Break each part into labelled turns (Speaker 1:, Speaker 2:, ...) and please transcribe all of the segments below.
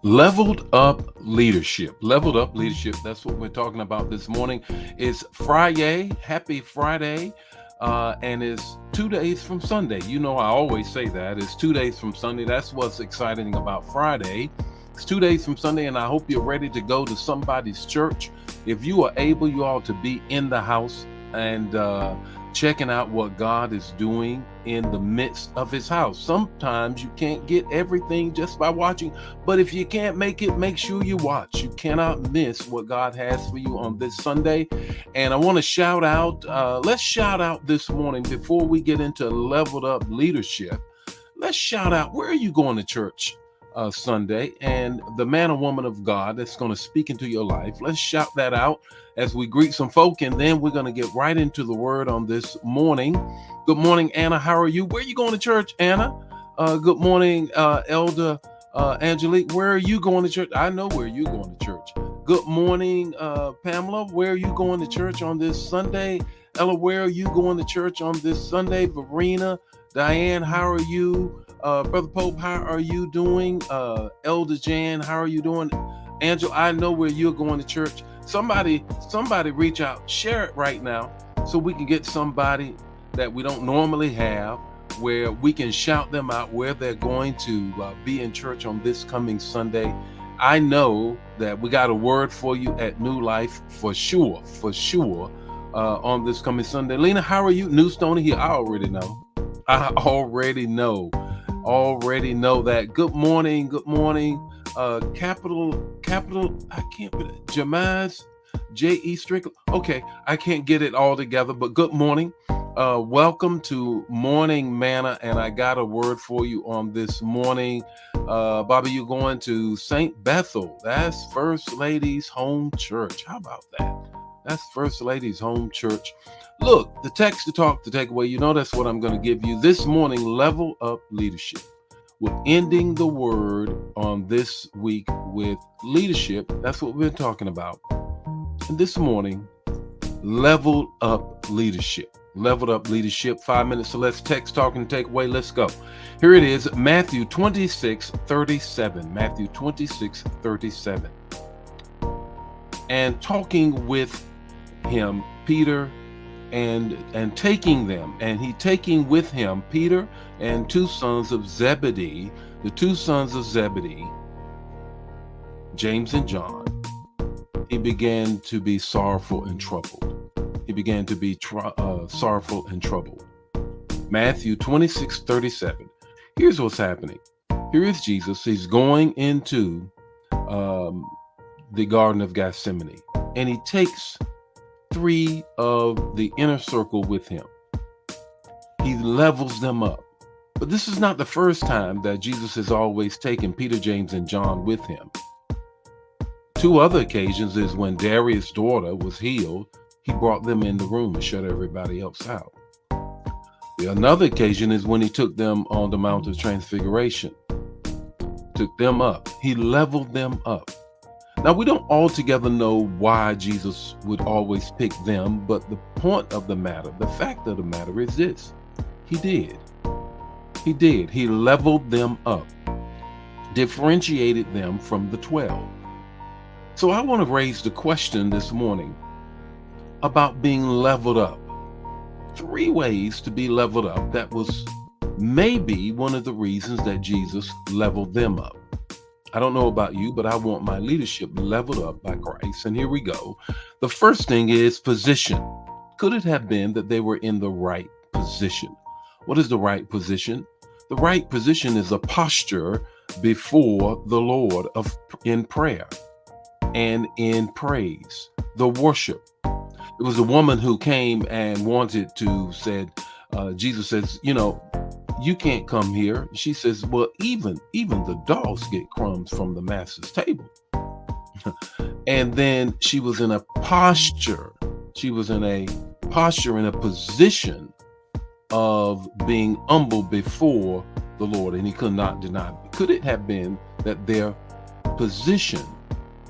Speaker 1: Leveled up leadership. Leveled up leadership. That's what we're talking about this morning. It's Friday. Happy Friday. And it's 2 days from Sunday. You know, I always say that. It's 2 days from Sunday. That's what's exciting about Friday. It's 2 days from Sunday, and I hope you're ready to go to somebody's church. If you are able, you ought to be in the house and checking out what God is doing in the midst of his house. Sometimes you can't get everything just by watching, but if you can't make it, make sure you watch. You cannot miss what God has for you on this Sunday. And I want to shout out, let's shout out this morning before we get into leveled up leadership. Let's shout out, where are you going to church Sunday? And the man or woman of God that's going to speak into your life. Let's shout that out as we greet some folk, and then we're going to get right into the word on this morning. Good morning, Anna. How are you? Where are you going to church, Anna? Good morning, Elder Angelique. Where are you going to church? I know where you're going to church. Good morning, Pamela. Where are you going to church on this Sunday? Ella, where are you going to church on this Sunday? Verena, Diane, how are you? Brother Pope, how are you doing? Elder Jan, how are you doing? Angel, I know where you're going to church. Somebody reach out, share it right now so we can get somebody that we don't normally have, where we can shout them out where they're going to be in church on this coming Sunday. I know that we got a word for you at New Life for sure, on this coming Sunday. Lena, how are you? New Stony here. I already know that. Good morning. Capital, I can't put it. Jamaz, J.E. Strickland. Okay, I can't get it all together, but good morning. Welcome to Morning Manna, and I got a word for you on this morning. Bobby, you're going to St. Bethel. That's First Lady's home church. How about that? That's First Lady's home church. Look, the text to talk, the takeaway, you know that's what I'm going to give you this morning. Level up leadership. We're ending the word on this week with leadership. That's what we've been talking about. And this morning, leveled up leadership. Leveled up leadership. 5 minutes, so let's text, talk, and takeaway. Let's go. Here it is, Matthew 26:37. Matthew 26:37. And talking with him, Peter, and taking them, and he taking with him Peter and two sons of Zebedee, the two sons of Zebedee, James and John, he began to be sorrowful and troubled. He began to be sorrowful and troubled. Matthew 26:37. Here's what's happening. Here is Jesus. He's going into the Garden of Gethsemane, and he takes three of the inner circle with him. He levels them up. But this is not the first time that Jesus has always taken Peter, James, and John with him. Two other occasions is when Darius' daughter was healed. He brought them in the room and shut everybody else out. Another occasion is when he took them on the Mount of Transfiguration. Took them up. He leveled them up. Now, we don't altogether know why Jesus would always pick them, but the point of the matter, the fact of the matter is this. He did. He did. He leveled them up, differentiated them from the 12. So I want to raise the question this morning about being leveled up. 3 ways to be leveled up. That was maybe one of the reasons that Jesus leveled them up. I don't know about you, but I want my leadership leveled up by Christ. And here we go. The first thing is position. Could it have been that they were in the right position? What is the right position? The right position is a posture before the Lord in prayer and in praise, the worship. It was a woman who came and said, Jesus says, you can't come here. She says, well, even the dogs get crumbs from the master's table. And then she was in a posture. She was in a posture, in a position of being humble before the Lord, and he could not deny. Could it have been that their position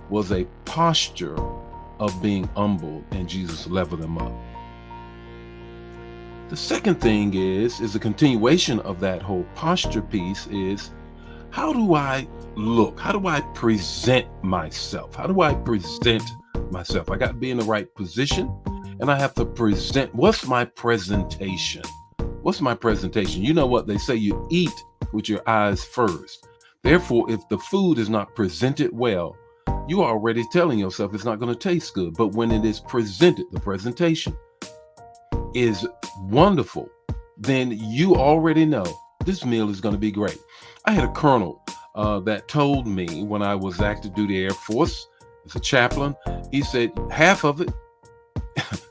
Speaker 1: was a posture of being humble and Jesus leveled them up? The second thing is a continuation of that whole posture piece is, how do I look? How do I present myself? How do I present myself? I got to be in the right position, and I have to present. What's my presentation? What's my presentation? You know what they say, you eat with your eyes first. Therefore, if the food is not presented well, you are already telling yourself it's not going to taste good. But when it is presented, the presentation is wonderful, then you already know this meal is going to be great. I had a colonel that told me when I was active duty Air Force as a chaplain, he said, half of it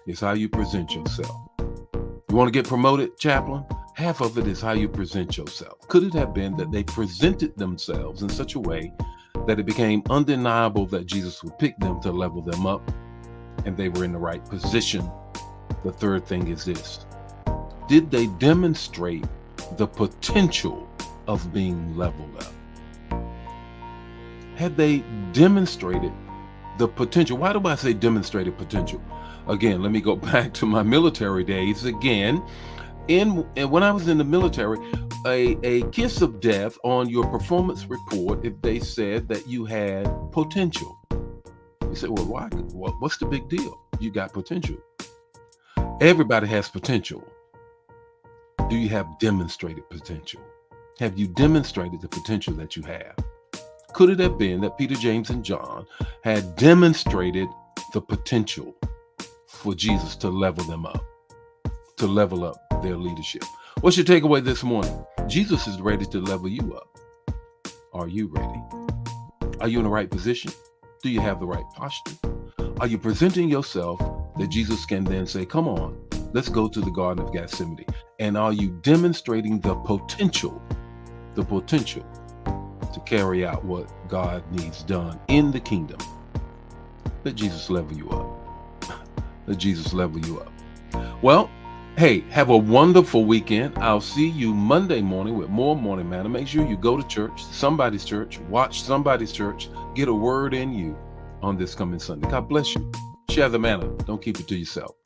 Speaker 1: is how you present yourself. You want to get promoted, chaplain? Half of it is how you present yourself. Could it have been that they presented themselves in such a way that it became undeniable that Jesus would pick them to level them up, and they were in the right position? The third thing is this: did they demonstrate the potential of being leveled up? Had they demonstrated the potential? Why do I say demonstrated potential? Again, let me go back to my military days again. And when I was in the military, a kiss of death on your performance report if they said that you had potential. You said, well, why? What's the big deal? You got potential. Everybody has potential. Do you have demonstrated potential? Have you demonstrated the potential that you have? Could it have been that Peter, James, and John had demonstrated the potential for Jesus to level them up, to level up their leadership? What's your takeaway this morning? Jesus is ready to level you up. Are you ready? Are you in the right position? Do you have the right posture? Are you presenting yourself that Jesus can then say, come on, let's go to the Garden of Gethsemane? And are you demonstrating the potential to carry out what God needs done in the kingdom? Let Jesus level you up. Let Jesus level you up. Well, hey, have a wonderful weekend. I'll see you Monday morning with more Morning Manna. Make sure you go to church, somebody's church, watch somebody's church, get a word in you on this coming Sunday. God bless you. Share the manna. Don't keep it to yourself.